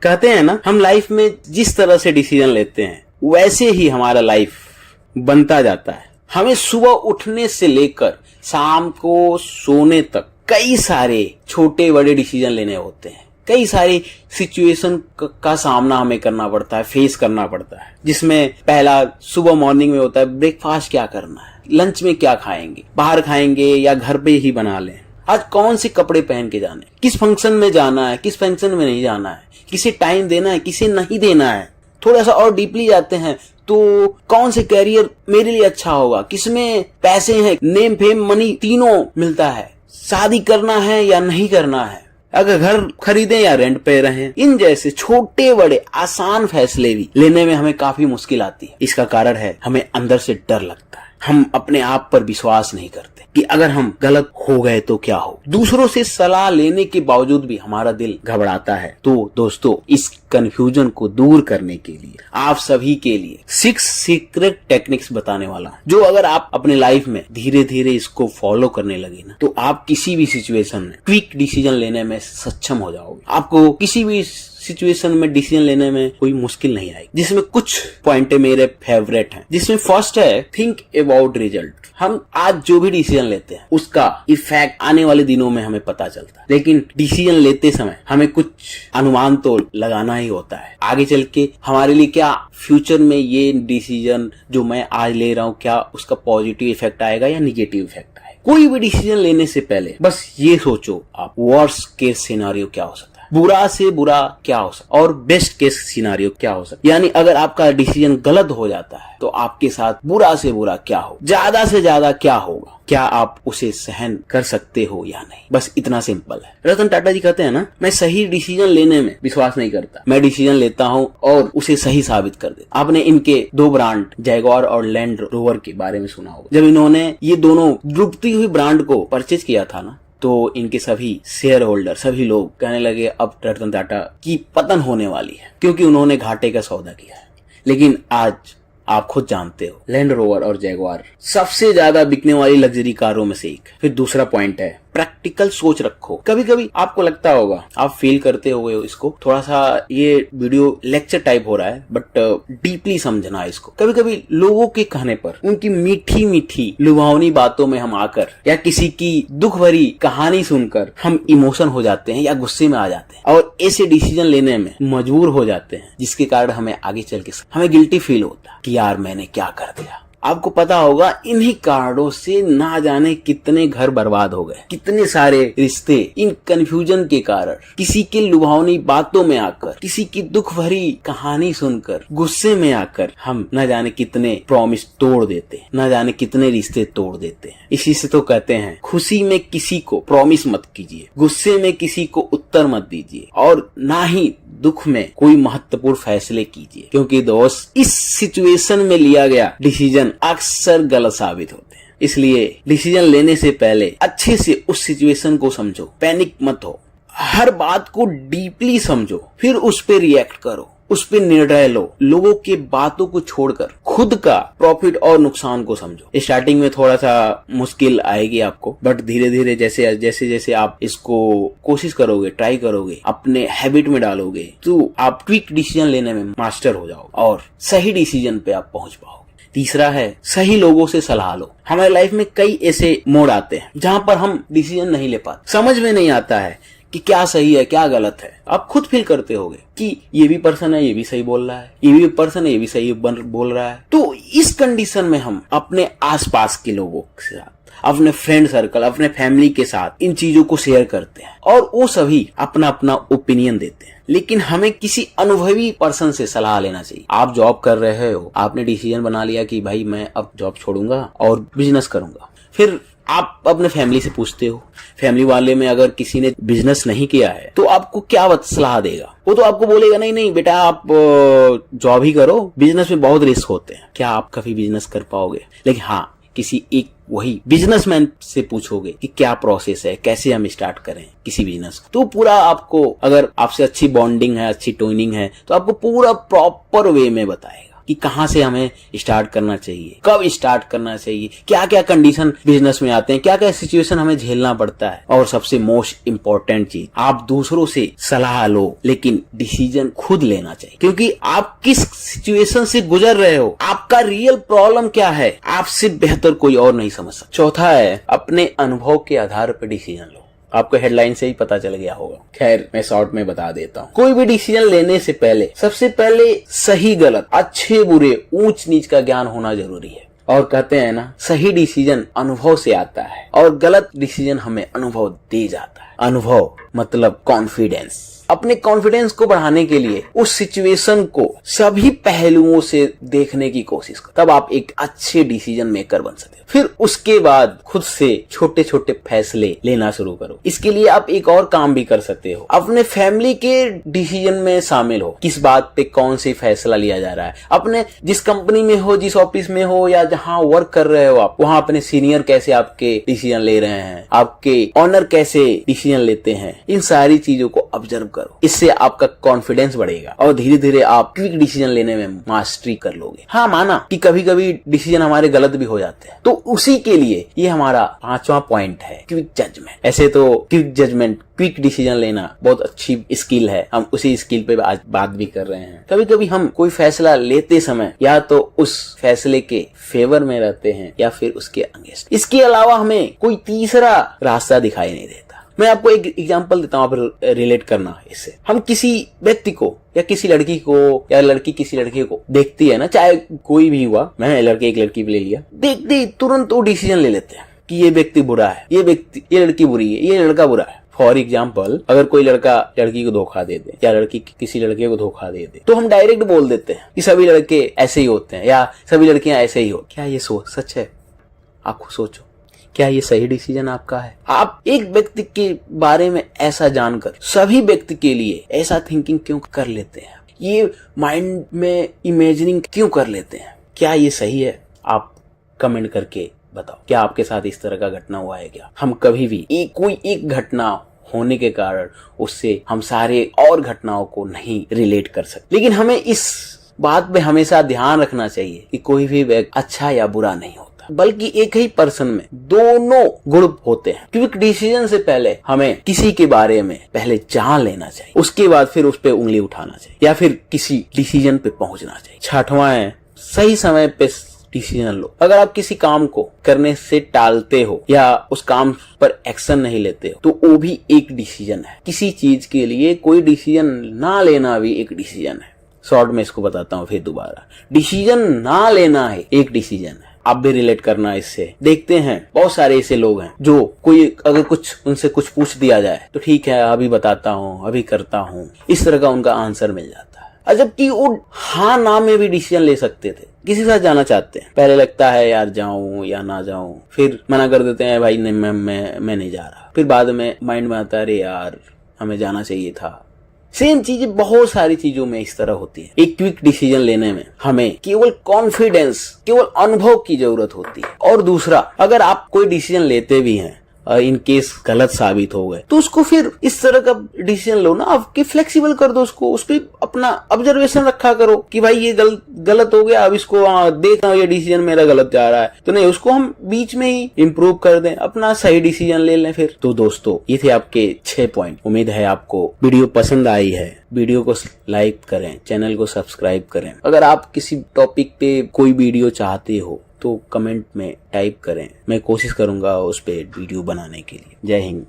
कहते हैं ना, हम लाइफ में जिस तरह से डिसीजन लेते हैं वैसे ही हमारा लाइफ बनता जाता है। हमें सुबह उठने से लेकर शाम को सोने तक कई सारे छोटे बड़े डिसीजन लेने होते हैं। कई सारी सिचुएशन का सामना हमें करना पड़ता है, फेस करना पड़ता है, जिसमें पहला सुबह मॉर्निंग में होता है ब्रेकफास्ट क्या करना है, लंच में क्या खाएंगे, बाहर खाएंगे या घर पे ही बना लें, आज कौन से कपड़े पहन के जाने, किस फंक्शन में जाना है, किस फंक्शन में नहीं जाना है, किसे टाइम देना है, किसे नहीं देना है। थोड़ा सा और डीपली जाते हैं तो कौन से कैरियर मेरे लिए अच्छा होगा, किसमें पैसे हैं, नेम फेम मनी तीनों मिलता है, शादी करना है या नहीं करना है, अगर घर खरीदें या रेंट पे रहें। इन जैसे छोटे बड़े आसान फैसले भी लेने में हमें काफी मुश्किल आती है। इसका कारण है हमें अंदर से डर लगता है, हम अपने आप पर विश्वास नहीं करते कि अगर हम गलत हो गए तो क्या हो। दूसरों से सलाह लेने के बावजूद भी हमारा दिल घबराता है। तो दोस्तों, इस कंफ्यूजन को दूर करने के लिए आप सभी के लिए 6 सीक्रेट टेक्निक्स बताने वाला हूं, जो अगर आप अपने लाइफ में धीरे धीरे इसको फॉलो करने लगे ना, तो आप किसी भी सिचुएशन में क्विक डिसीजन लेने में सक्षम हो जाओगे। आपको किसी भी सिचुएशन में डिसीजन लेने में कोई मुश्किल नहीं आएगी। जिसमें कुछ पॉइंट मेरे फेवरेट हैं, जिसमें फर्स्ट है थिंक अबाउट रिजल्ट। हम आज जो भी डिसीजन लेते हैं उसका इफेक्ट आने वाले दिनों में हमें पता चलता है, लेकिन डिसीजन लेते समय हमें कुछ अनुमान तो लगाना ही होता है। आगे चल के हमारे लिए क्या फ्यूचर में ये डिसीजन जो मैं आज ले रहा हूँ, क्या उसका पॉजिटिव इफेक्ट आएगा या निगेटिव इफेक्ट आएगा। कोई भी डिसीजन लेने से पहले बस ये सोचो आप वर्स्ट केस सिनेरियो क्या हो सकता है, बुरा से बुरा क्या हो सकता और बेस्ट केस सिनेरियो क्या हो सकता। यानी अगर आपका डिसीजन गलत हो जाता है तो आपके साथ बुरा से बुरा क्या हो, ज्यादा से ज्यादा क्या होगा, क्या आप उसे सहन कर सकते हो या नहीं। बस इतना सिंपल है। रतन टाटा जी कहते हैं ना, मैं सही डिसीजन लेने में विश्वास नहीं करता, मैं डिसीजन लेता हूं और उसे सही साबित कर देता। आपने इनके 2 ब्रांड जैगुआर और लैंड रोवर के बारे में सुना होगा। जब इन्होंने ये दोनों डूबती हुई ब्रांड को परचेज किया था ना, तो इनके सभी शेयर होल्डर, सभी लोग कहने लगे अब रतन टाटा की पतन होने वाली है, क्योंकि उन्होंने घाटे का सौदा किया है। लेकिन आज आप खुद जानते हो, लैंड रोवर और जैगुआर सबसे ज्यादा बिकने वाली लग्जरी कारों में से एक। फिर दूसरा पॉइंट है प्रैक्टिकल सोच रखो। कभी कभी आपको लगता होगा, आप फील करते होगे इसको, थोड़ा सा ये वीडियो लेक्चर टाइप हो रहा है, बट डीपली समझना है इसको। कभी कभी लोगों के कहने पर, उनकी मीठी मीठी लुभावनी बातों में हम आकर या किसी की दुख भरी कहानी सुनकर हम इमोशन हो जाते हैं या गुस्से में आ जाते हैं और ऐसे डिसीजन लेने में मजबूर हो जाते हैं, जिसके कारण हमें आगे चल के हमें गिल्टी फील होता है कि यार मैंने क्या कर दिया। आपको पता होगा इन्हीं कारणों से ना जाने कितने घर बर्बाद हो गए, कितने सारे रिश्ते इन कंफ्यूजन के कारण, किसी की लुभावनी बातों में आकर, किसी की दुख भरी कहानी सुनकर, गुस्से में आकर हम न जाने कितने प्रॉमिस तोड़ देते हैं, न जाने कितने रिश्ते तोड़ देते हैं। इसी से तो कहते हैं, खुशी में किसी को प्रॉमिस मत कीजिए, गुस्से में किसी को उत्तर मत दीजिए और ना ही दुख में कोई महत्वपूर्ण फैसले कीजिए, क्योंकि दोस्त इस सिचुएशन में लिया गया डिसीजन अक्सर गलत साबित होते हैं। इसलिए डिसीजन लेने से पहले अच्छे से उस सिचुएशन को समझो, पैनिक मत हो, हर बात को डीपली समझो, फिर उस पे रिएक्ट करो, उस पे निर्णय लो। लोगों के बातों को छोड़कर खुद का प्रॉफिट और नुकसान को समझो। स्टार्टिंग में थोड़ा सा मुश्किल आएगी आपको, बट धीरे धीरे जैसे जैसे आप इसको कोशिश करोगे, ट्राई करोगे, अपने हैबिट में डालोगे, तो आप क्विक डिसीजन लेने में मास्टर हो जाओ और सही डिसीजन पे आप पहुंच पाओगे। तीसरा है सही लोगों से सलाह लो। हमारे लाइफ में कई ऐसे मोड़ आते हैं जहां पर हम डिसीजन नहीं ले पाते, समझ में नहीं आता है कि क्या सही है क्या गलत है। आप खुद फील करते होगे कि ये भी पर्सन है, ये भी सही बोल रहा है, ये भी पर्सन है, ये भी सही बोल रहा है। तो इस कंडीशन में हम अपने आसपास के लोगों के साथ, अपने फ्रेंड सर्कल, अपने फैमिली के साथ इन चीजों को शेयर करते हैं और वो सभी अपना अपना ओपिनियन देते हैं। लेकिन हमें किसी अनुभवी पर्सन से सलाह लेना चाहिए। आप जॉब कर रहे हो, आपने डिसीजन बना लिया कि भाई मैं अब जॉब छोड़ूंगा और बिजनेस करूंगा। फिर आप अपने फैमिली से पूछते हो, फैमिली वाले में अगर किसी ने बिजनेस नहीं किया है तो आपको क्या सलाह देगा। वो तो आपको बोलेगा नहीं नहीं बेटा आप जॉब ही करो, बिजनेस में बहुत रिस्क होते हैं। क्या आप कभी बिजनेस कर पाओगे? लेकिन हाँ, किसी एक वही बिजनेसमैन से पूछोगे कि क्या प्रोसेस है, कैसे हम स्टार्ट करें किसी बिजनेस, तो पूरा आपको, अगर आपसे अच्छी बॉन्डिंग है, अच्छी ट्यूनिंग है, तो आपको पूरा प्रॉपर वे में बताएगा कि कहाँ से हमें स्टार्ट करना चाहिए, कब स्टार्ट करना चाहिए, क्या क्या कंडीशन बिजनेस में आते हैं, क्या क्या सिचुएशन हमें झेलना पड़ता है। और सबसे मोस्ट इम्पोर्टेंट चीज, आप दूसरों से सलाह लो लेकिन डिसीजन खुद लेना चाहिए, क्योंकि आप किस सिचुएशन से गुजर रहे हो, आपका रियल प्रॉब्लम क्या है, आपसे बेहतर कोई और नहीं समझ सकता। चौथा है, अपने अनुभव के आधार पर डिसीजन लो। आपको हेडलाइन से ही पता चल गया होगा, खैर मैं शॉर्ट में बता देता हूँ। कोई भी डिसीजन लेने से पहले सबसे पहले सही गलत, अच्छे बुरे, ऊंच नीच का ज्ञान होना जरूरी है। और कहते हैं ना, सही डिसीजन अनुभव से आता है और गलत डिसीजन हमें अनुभव दे जाता है। अनुभव मतलब कॉन्फिडेंस। अपने कॉन्फिडेंस को बढ़ाने के लिए उस सिचुएशन को सभी पहलुओं से देखने की कोशिश करो, तब आप एक अच्छे डिसीजन मेकर बन सकते हो। फिर उसके बाद खुद से छोटे छोटे फैसले लेना शुरू करो। इसके लिए आप एक और काम भी कर सकते हो, अपने फैमिली के डिसीजन में शामिल हो। किस बात पे कौन सी फैसला लिया जा रहा है, अपने जिस कंपनी में हो, जिस ऑफिस में हो या जहाँ वर्क कर रहे हो आप, वहाँ अपने सीनियर कैसे आपके डिसीजन ले रहे हैं, आपके ऑनर कैसे डिसीजन लेते हैं, इन सारी चीजों को ऑब्जर्व करो। इससे आपका कॉन्फिडेंस बढ़ेगा और धीरे धीरे आप क्विक डिसीजन लेने में मास्टरी कर लोगे। हाँ, माना कि कभी कभी डिसीजन हमारे गलत भी हो जाते हैं, तो उसी के लिए ये हमारा 5वां पॉइंट है, क्विक जजमेंट। ऐसे तो क्विक जजमेंट, क्विक डिसीजन लेना बहुत अच्छी स्किल है, हम उसी स्किल पे आज बात भी कर रहे हैं। कभी कभी हम कोई फैसला लेते समय या तो उस फैसले के फेवर में रहते हैं या फिर उसके अगेंस्ट। इसके अलावा हमें कोई तीसरा रास्ता दिखाई नहीं देता। मैं आपको एक एग्जांपल देता हूँ, आप रिलेट करना इससे। हम किसी व्यक्ति को या किसी लड़की को या लड़की किसी लड़के को देखती है ना, चाहे कोई भी हुआ, मैं लड़के एक लड़की पे ले लिया, देखते तुरंत वो डिसीजन ले लेते हैं कि ये व्यक्ति बुरा है, ये लड़की बुरी है, ये लड़का बुरा है। फॉर एग्जाम्पल, अगर कोई लड़का लड़की को धोखा दे दे या लड़की किसी लड़के को धोखा दे दे, तो हम डायरेक्ट बोल देते हैं कि सभी लड़के ऐसे ही होते हैं या सभी लड़कियां ऐसे ही हो। क्या ये सच है? आप खुद सोचो, क्या ये सही डिसीजन आपका है? आप एक व्यक्ति के बारे में ऐसा जानकर सभी व्यक्ति के लिए ऐसा थिंकिंग क्यों कर लेते हैं? ये माइंड में इमेजिनिंग क्यों कर लेते हैं? क्या ये सही है? आप कमेंट करके बताओ, क्या आपके साथ इस तरह का घटना हुआ है क्या? हम कभी भी कोई एक घटना होने के कारण उससे हम सारे और घटनाओं को नहीं रिलेट कर सकते। लेकिन हमें इस बात पे हमेशा ध्यान रखना चाहिए कि कोई भी व्यक्ति अच्छा या बुरा नहीं होता, बल्कि एक ही पर्सन में दोनों गुण होते हैं। क्विक डिसीजन से पहले हमें किसी के बारे में पहले जान लेना चाहिए, उसके बाद फिर उस पे उंगली उठाना चाहिए या फिर किसी डिसीजन पे पहुंचना चाहिए। 6वां है, सही समय पे डिसीजन लो। अगर आप किसी काम को करने से टालते हो या उस काम पर एक्शन नहीं लेते हो, तो वो भी एक डिसीजन है। किसी चीज के लिए कोई डिसीजन ना लेना भी एक डिसीजन है। शॉर्ट में इसको बताता हूँ फिर दोबारा, डिसीजन ना लेना है एक डिसीजन है। आप भी रिलेट करना इससे। देखते हैं बहुत सारे ऐसे लोग हैं जो कोई अगर उनसे कुछ पूछ दिया जाए तो ठीक है अभी बताता हूँ, अभी करता हूँ, इस तरह का उनका आंसर मिल जाता है। जबकि वो हाँ ना में भी डिसीजन ले सकते थे। किसी के साथ जाना चाहते हैं, पहले लगता है यार जाऊं या ना जाऊं, फिर मना कर देते हैं भाई नहीं मैं नहीं जा रहा, फिर बाद में माइंड में आता है अरे यार हमें जाना चाहिए था। सेम चीजें बहुत सारी चीजों में इस तरह होती है। एक क्विक डिसीजन लेने में हमें केवल कॉन्फिडेंस, केवल अनुभव की जरूरत होती है। और दूसरा, अगर आप कोई डिसीजन लेते भी हैं इन केस गलत साबित हो गए, तो उसको फिर इस तरह का डिसीजन लो ना, आपके फ्लेक्सिबल कर दो उसको, उस पर अपना ऑब्जर्वेशन रखा करो कि भाई ये गलत हो गया, अब इसको देखना ये डिसीजन मेरा गलत जा रहा है, तो नहीं, उसको हम बीच में ही इम्प्रूव कर दें, अपना सही डिसीजन ले लें फिर। तो दोस्तों, ये थे आपके 6 पॉइंट। उम्मीद है आपको वीडियो पसंद आई है। वीडियो को लाइक करें, चैनल को सब्सक्राइब करें। अगर आप किसी टॉपिक पे कोई वीडियो चाहते हो तो कमेंट में टाइप करें, मैं कोशिश करूंगा उस पे वीडियो बनाने के लिए। जय हिंद।